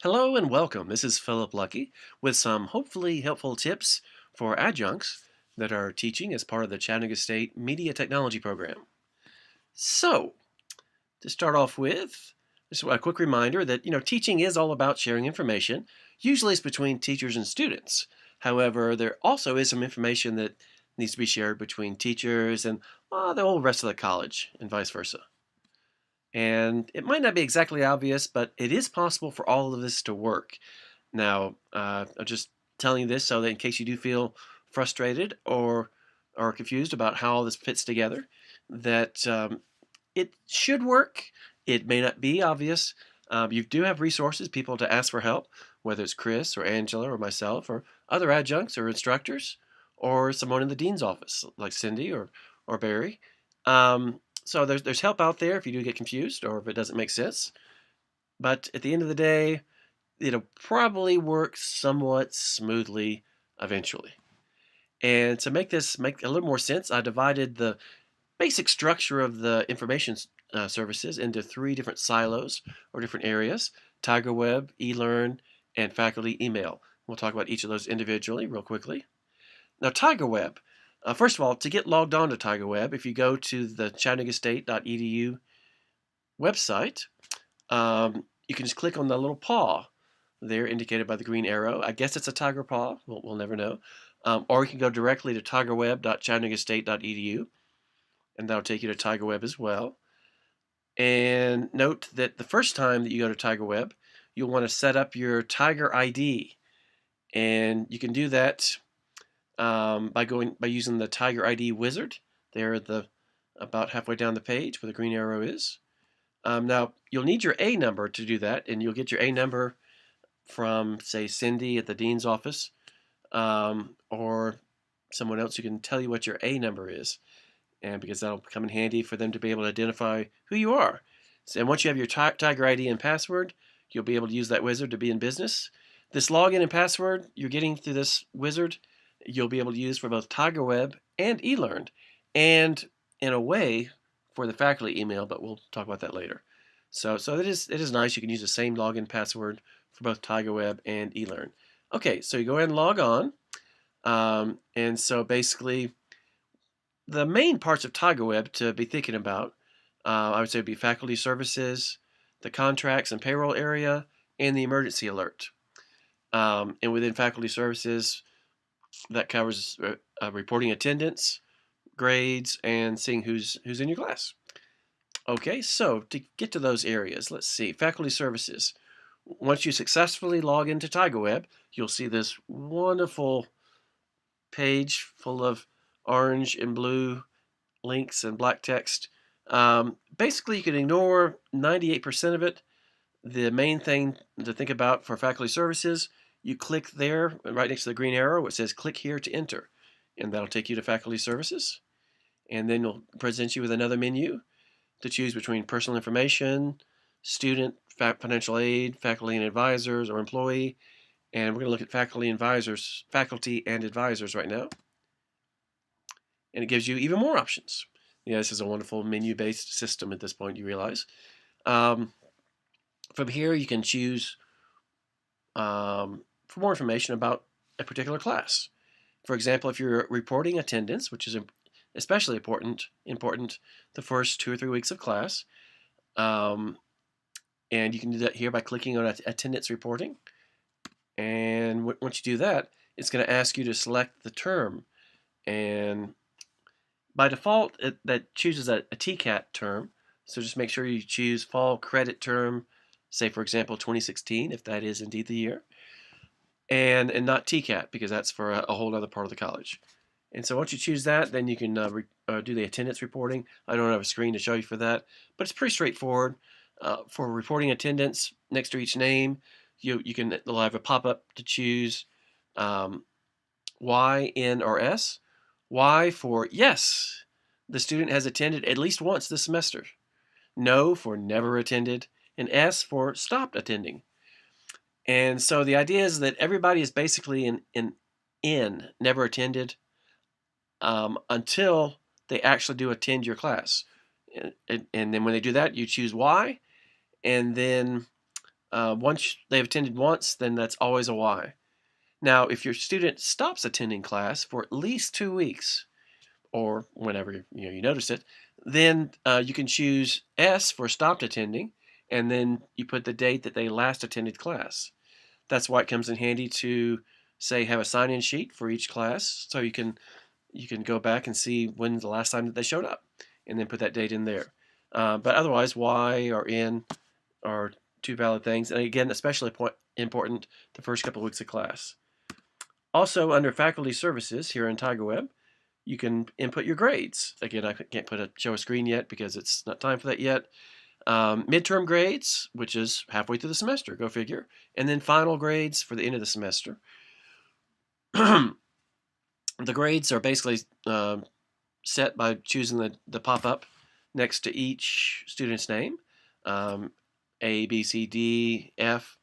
Hello and welcome. This is Philip Lucky with some hopefully helpful tips for adjuncts that are teaching as part of the Chattanooga State Media Technology Program. So, to start off with, just a quick reminder that teaching is all about sharing information. Usually it's between teachers and students. However, there also is some information that needs to be shared between teachers and the whole rest of the college and vice versa. And it might not be exactly obvious, but it is possible for all of this to work. Now, I'm just telling you this so that in case you do feel frustrated or confused about how all this fits together, that it should work. It may not be obvious. You do have resources, people to ask for help, whether it's Chris or Angela or myself or other adjuncts or instructors or someone in the dean's office like Cindy or Barry. So there's help out there if you do get confused or if it doesn't make sense. But at the end of the day, it'll probably work somewhat smoothly eventually. And to make this make a little more sense, I divided the basic structure of the information services into three different silos or different areas: TigerWeb, eLearn, and faculty email. We'll talk about each of those individually real quickly. Now, TigerWeb. First of all, to get logged on to TigerWeb, if you go to the chattanoogastate.edu website, you can just click on the little paw there indicated by the green arrow. I guess it's a tiger paw. We'll never know. Or you can go directly to tigerweb.chattanoogastate.edu, and that'll take you to TigerWeb as well. And note that the first time that you go to TigerWeb, you'll want to set up your Tiger ID, and you can do that by using the Tiger ID wizard there at the about halfway down the page where the green arrow is. Now you'll need your A number to do that, and you'll get your A number from, say, Cindy at the dean's office, or someone else who can tell you what your A number is, and because that'll come in handy for them to be able to identify who you are. So, and once you have your Tiger ID and password, you'll be able to use that wizard to be in business. This login and password you're getting through this wizard, you'll be able to use for both TigerWeb and eLearn, and in a way for the faculty email, but we'll talk about that later. So it is nice. You can use the same login password for both TigerWeb and eLearn. Okay, so you go ahead and log on. And so basically, the main parts of TigerWeb to be thinking about, I would say, would be faculty services, the contracts and payroll area, and the emergency alert. And within faculty services, that covers reporting attendance, grades, and seeing who's in your class. Okay, so to get to those areas, let's see. Faculty services. Once you successfully log into TigerWeb, you'll see this wonderful page full of orange and blue links and black text. Basically, you can ignore 98% of it. The main thing to think about for faculty services, you click there right next to the green arrow. It says click here to enter, and that'll take you to faculty services. And then it'll present you with another menu to choose between personal information, student, financial aid, faculty and advisors, or employee. And we're going to look at faculty and advisors right now. And it gives you even more options. Yeah, this is a wonderful menu-based system at this point, you realize. From here, you can choose for more information about a particular class. For example, if you're reporting attendance, which is especially important the first 2 or 3 weeks of class, and you can do that here by clicking on attendance reporting. And once you do that, it's going to ask you to select the term. And by default, that chooses a TCAT term. So just make sure you choose fall credit term, say, for example, 2016, if that is indeed the year, and not TCAT, because that's for a whole other part of the college. And so once you choose that, then you can do the attendance reporting. I don't have a screen to show you for that, but it's pretty straightforward. For reporting attendance, next to each name, you'll have a pop-up to choose Y, N, or S. Y for yes, the student has attended at least once this semester. No for never attended, and S for stopped attending. And so the idea is that everybody is basically in never attended, until they actually do attend your class. And then when they do that, you choose Y, and then Once they've attended once, then that's always a Y. Now, if your student stops attending class for at least 2 weeks, or whenever you notice it, then you can choose S for stopped attending, and then you put the date that they last attended class. That's why it comes in handy to say have a sign-in sheet for each class, so you can go back and see when's the last time that they showed up, and then put that date in there. But otherwise, Y or N are two valid things, and again, especially important the first couple of weeks of class. Also, under Faculty Services here in TigerWeb, you can input your grades. Again, I can't show a screen yet because it's not time for that yet. Midterm grades, which is halfway through the semester, go figure, and then final grades for the end of the semester. The grades are basically set by choosing the pop-up next to each student's name, A, B, C, D, F,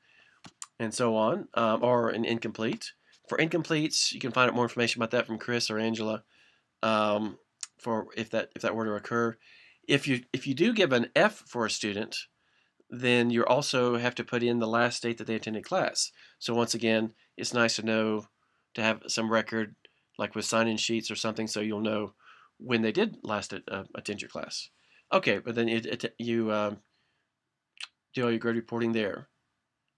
and so on, or an incomplete. For incompletes, you can find out more information about that from Chris or Angela, for if that were to occur. If you do give an F for a student, then you also have to put in the last date that they attended class. So once again, it's nice to know, to have some record, like with sign-in sheets or something, so you'll know when they did last attend your class. Okay, but then you do all your grade reporting there.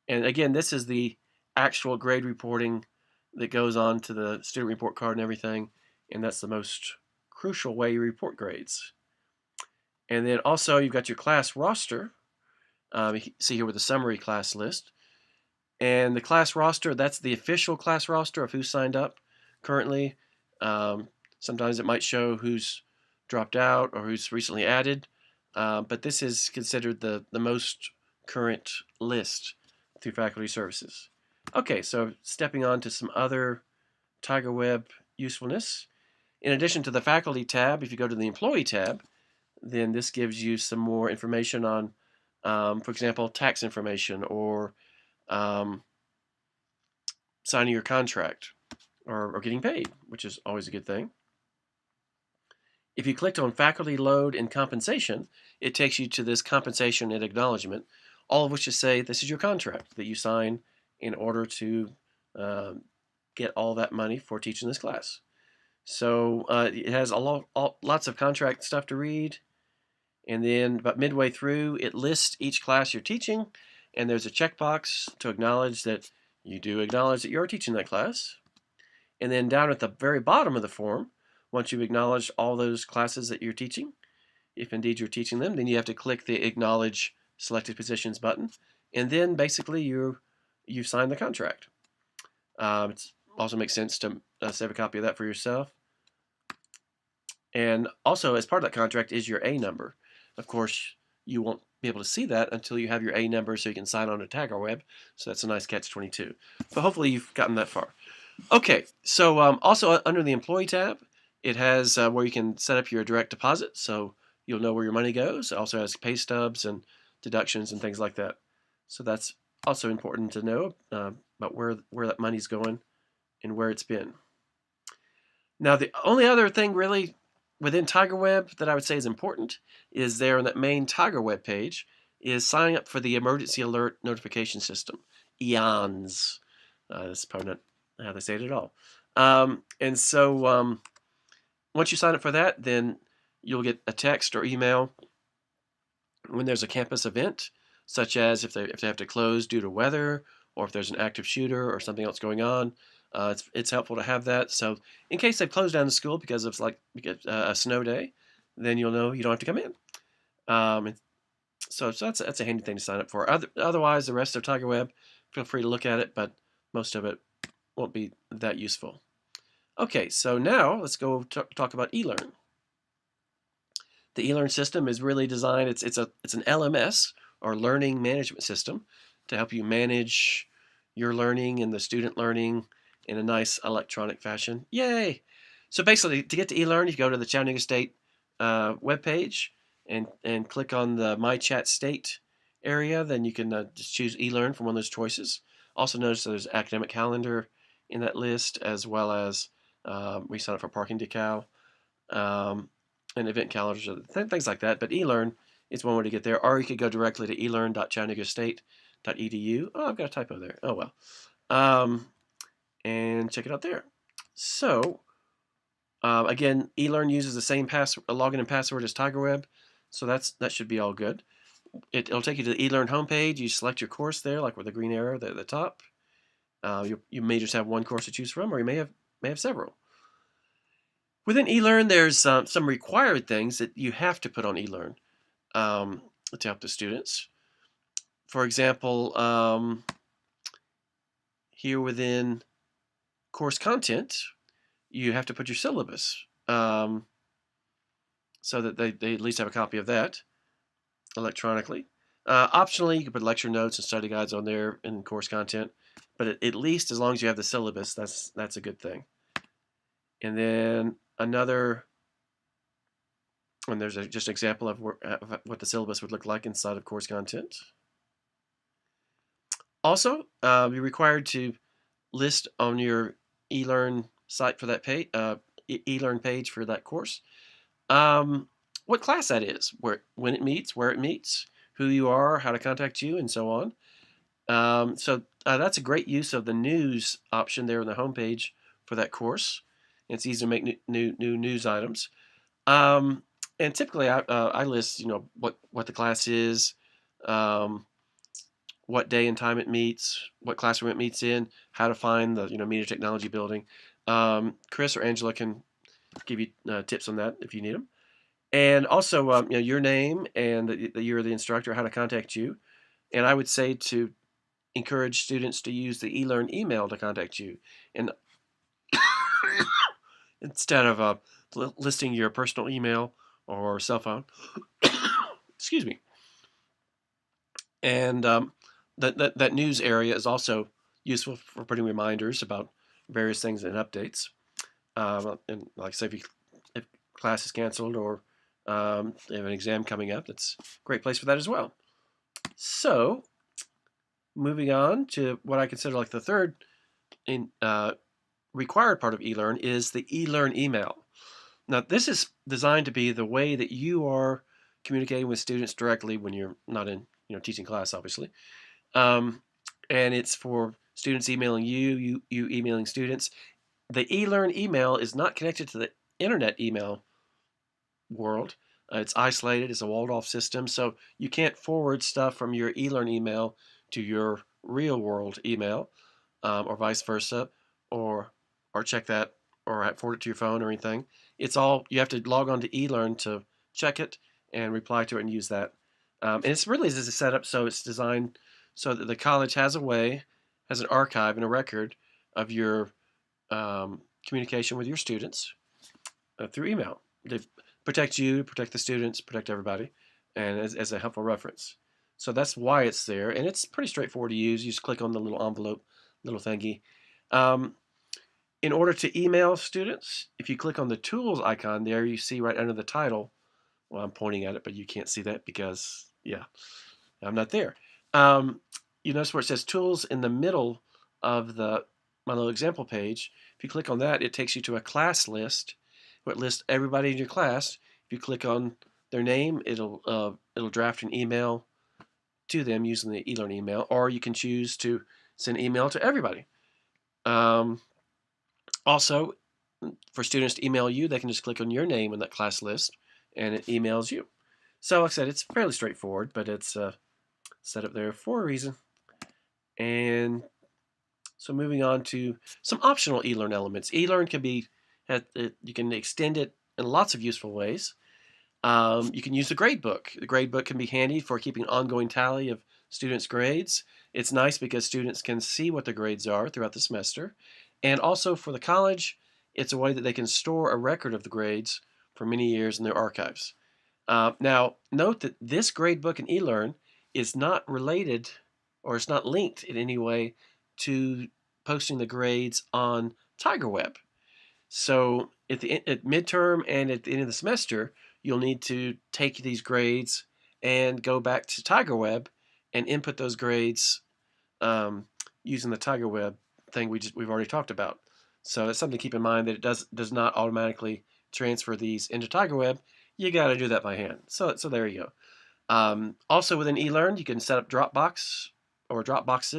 And again, this is the actual grade reporting that goes on to the student report card and everything, and that's the most crucial way you report grades. And then also you've got your class roster. You can see here with the summary class list. And the class roster, that's the official class roster of who signed up currently. Sometimes it might show who's dropped out or who's recently added, but this is considered the most current list through Faculty Services. Okay, so stepping on to some other TigerWeb usefulness. In addition to the Faculty tab, if you go to the Employee tab, then this gives you some more information on, for example, tax information or signing your contract or getting paid, which is always a good thing. If you clicked on Faculty Load and Compensation, it takes you to this compensation and acknowledgement, all of which is say this is your contract that you sign in order to get all that money for teaching this class. So it has lots of contract stuff to read, and then about midway through, it lists each class you're teaching, and there's a checkbox to acknowledge that you do acknowledge that you're teaching that class. And then down at the very bottom of the form, once you've acknowledged all those classes that you're teaching, if indeed you're teaching them, then you have to click the Acknowledge Selected Positions button, and then basically you've signed the contract. It also makes sense to save a copy of that for yourself. And also, as part of that contract is your A number. Of course, you won't be able to see that until you have your A number so you can sign on to TigerWeb. So that's a nice catch-22. But hopefully you've gotten that far. Okay, so also under the Employee tab, it has where you can set up your direct deposit, so you'll know where your money goes. It also has pay stubs and deductions and things like that. So that's also important to know about where that money's going and where it's been. Now, the only other thing really within TigerWeb that I would say is important is there on that main TigerWeb page is signing up for the Emergency Alert Notification System, EONS. That's probably not how they say it at all. And so once you sign up for that, then you'll get a text or email when there's a campus event, such as if they have to close due to weather, or if there's an active shooter or something else going on. It's helpful to have that. So in case they've closed down the school because of a snow day, then you'll know you don't have to come in. So that's a handy thing to sign up for. Otherwise, the rest of TigerWeb, feel free to look at it, but most of it won't be that useful. Okay, so now let's go talk about eLearn. The eLearn system is really designed, it's an LMS, or learning management system, to help you manage your learning and the student learning in a nice electronic fashion. Yay! So basically, to get to eLearn, you go to the Chattanooga State webpage and click on the My ChattState area. Then you can just choose eLearn from one of those choices. Also notice there's academic calendar in that list, as well as we sign up for parking decal and event calendars, things like that. But eLearn is one way to get there, or you could go directly to elearn.chattanoogastate.edu .edu. Oh, I've got a typo there. Oh well. And check it out there. So again, eLearn uses the same login and password as TigerWeb, so that should be all good. It'll take you to the eLearn homepage. You select your course there, like with the green arrow at the top. You may just have one course to choose from, or you may have several. Within eLearn, there's some required things that you have to put on eLearn to help the students. For example, here within course content, you have to put your syllabus so that they at least have a copy of that electronically. Optionally, you can put lecture notes and study guides on there in course content, but at least as long as you have the syllabus, that's a good thing. And then there's just an example of what the syllabus would look like inside of course content. Also, you're required to list on your eLearn site for that page, eLearn page for that course, what class that is, when it meets, where it meets, who you are, how to contact you, and so on. So that's a great use of the news option there on the homepage for that course. It's easy to make new news items. And typically, I list what the class is, what day and time it meets, what classroom it meets in, how to find the media technology building. Chris or Angela can give you tips on that if you need them. And also, your name and that you're the instructor, how to contact you. And I would say to encourage students to use the eLearn email to contact you, and instead of listing your personal email or cell phone. Excuse me. And that news area is also useful for putting reminders about various things and updates. And like I say, if class is canceled or they have an exam coming up, that's a great place for that as well. So, moving on to what I consider like the third required part of eLearn is the eLearn email. Now, this is designed to be the way that you are communicating with students directly when you're not in teaching class, obviously. And it's for students emailing you emailing students. The eLearn email is not connected to the internet email world. It's isolated. It's a walled-off system, so you can't forward stuff from your eLearn email to your real-world email, or vice versa, or check that, or forward it to your phone or anything. It's all you have to log on to eLearn to check it and reply to it and use that. And it's really as a setup, so it's designed so that the college has an archive and a record of your communication with your students through email. They protect you, protect the students, protect everybody, and as a helpful reference. So that's why it's there, and it's pretty straightforward to use. You just click on the little envelope, little thingy. In order to email students, if you click on the tools icon there, you see right under the title. Well, I'm pointing at it, but you can't see that because, yeah, I'm not there. You notice where it says tools in the middle of my little example page. If you click on that, it takes you to a class list where it lists everybody in your class. If you click on their name, it'll draft an email to them using the eLearn email, or you can choose to send email to everybody. Also, for students to email you, they can just click on your name in that class list, and it emails you. So, like I said, it's fairly straightforward, but it's set up there for a reason. And so, moving on to some optional eLearn elements. eLearn can be, you can extend it in lots of useful ways. You can use the gradebook. The gradebook can be handy for keeping an ongoing tally of students' grades. It's nice because students can see what their grades are throughout the semester. And also for the college, it's a way that they can store a record of the grades for many years in their archives. Now, note that this gradebook in eLearn is not related, or it's not linked in any way to posting the grades on TigerWeb. So at midterm and at the end of the semester, you'll need to take these grades and go back to TigerWeb and input those grades using the TigerWeb thing we've already talked about. So that's something to keep in mind, that it does not automatically transfer these into TigerWeb. You got to do that by hand. So there you go. Also within eLearn, you can set up Dropbox or Dropbox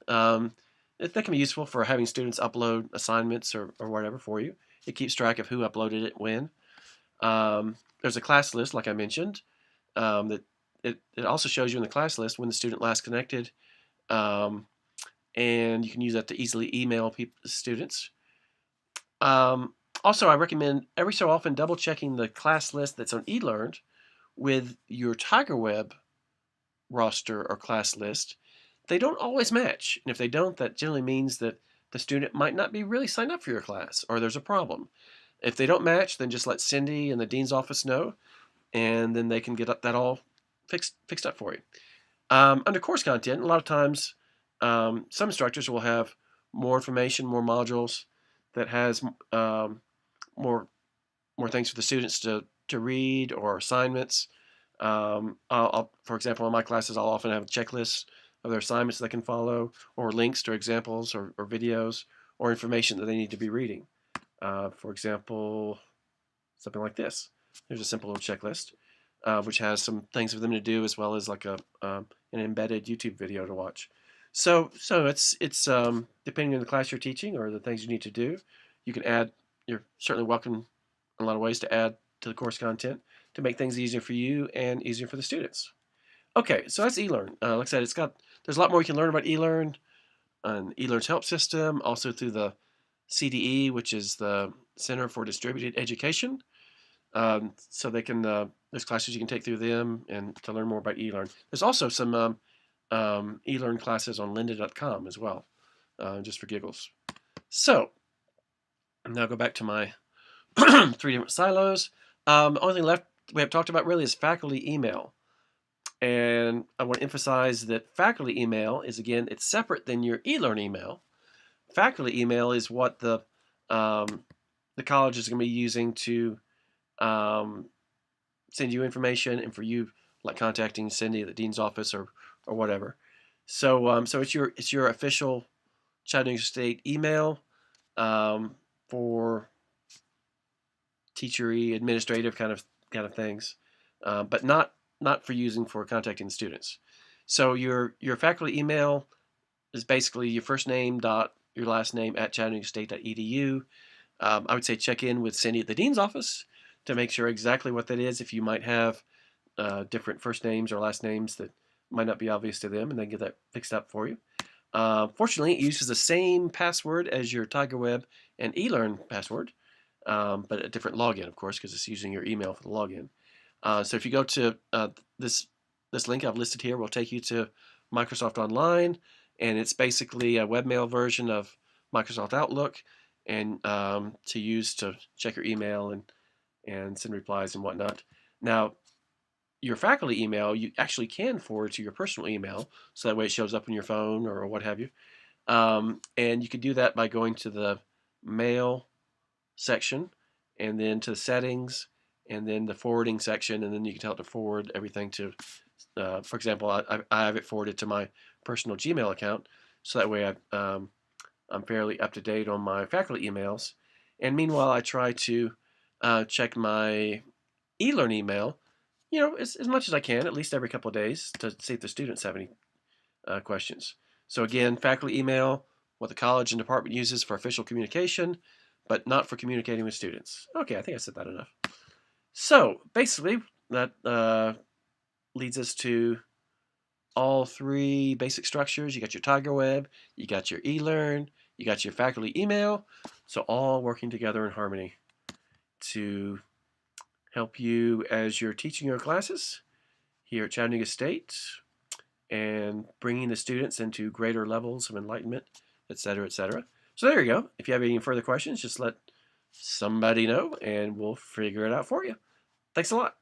Um, that can be useful for having students upload assignments or whatever for you. It keeps track of who uploaded it when. There's a class list, like I mentioned, that it also shows you in the class list when the student last connected, um, and you can use that to easily email students. Um, Also, I recommend every so often double checking the class list that's on eLearn with your TigerWeb roster or class list. They don't always match, and if they don't, that generally means that the student might not be really signed up for your class, or there's a problem. If they don't match, then just let Cindy and the dean's office know, and then they can get that all fixed up for you. Under course content, a lot of times some instructors will have more information, more modules that has more things for the students to read or assignments. For example, in my classes, I'll often have checklists of their assignments they can follow, or links to examples or videos or information that they need to be reading. For example, something like this. There's a simple little checklist, which has some things for them to do as well as like an embedded YouTube video to watch. So it's depending on the class you're teaching or the things you need to do, you can add. You're certainly welcome in a lot of ways to add to the course content to make things easier for you and easier for the students. Okay, so that's eLearn. Like I said, there's a lot more you can learn about eLearn and eLearn's help system, also through the CDE, which is the Center for Distributed Education. So there's classes you can take through them and to learn more about eLearn. There's also some eLearn classes on lynda.com as well, just for giggles. So now go back to my 3 different silos. The only thing left we have talked about really is faculty email. And I want to emphasize that faculty email is, again, it's separate than your eLearn email. Faculty email is what the college is going to be using to send you information and for you, like contacting Cindy at the dean's office or whatever. So it's your official Chattanooga State email for teachery, administrative kind of things, but not for using for contacting students. So your faculty email is basically your first name dot your last name at chattanoogastate.edu. I would say check in with Cindy at the dean's office to make sure exactly what that is. If you might have different first names or last names that might not be obvious to them, and they get that fixed up for you. Fortunately, it uses the same password as your TigerWeb and eLearn password, but a different login, of course, because it's using your email for the login. So if you go to this link I've listed here, will take you to Microsoft Online, and it's basically a webmail version of Microsoft Outlook, and to use to check your email and send replies and whatnot. Now, your faculty email, you actually can forward to your personal email, so that way it shows up on your phone or what have you. And you can do that by going to the mail section, and then to the settings, and then the forwarding section, and then you can tell it to forward everything to, for example, I have it forwarded to my personal Gmail account, so that way I'm fairly up to date on my faculty emails. And meanwhile, I try to check my eLearn email, as much as I can, at least every couple of days, to see if the students have any questions. So again, faculty email, what the college and department uses for official communication, but not for communicating with students. Okay, I think I said that enough. So basically, that leads us to all 3 basic structures. You got your TigerWeb, you got your eLearn, you got your faculty email. So all working together in harmony to help you as you're teaching your classes here at Chattanooga State and bringing the students into greater levels of enlightenment, etc., etc. So there you go. If you have any further questions, just let somebody know and we'll figure it out for you. Thanks a lot.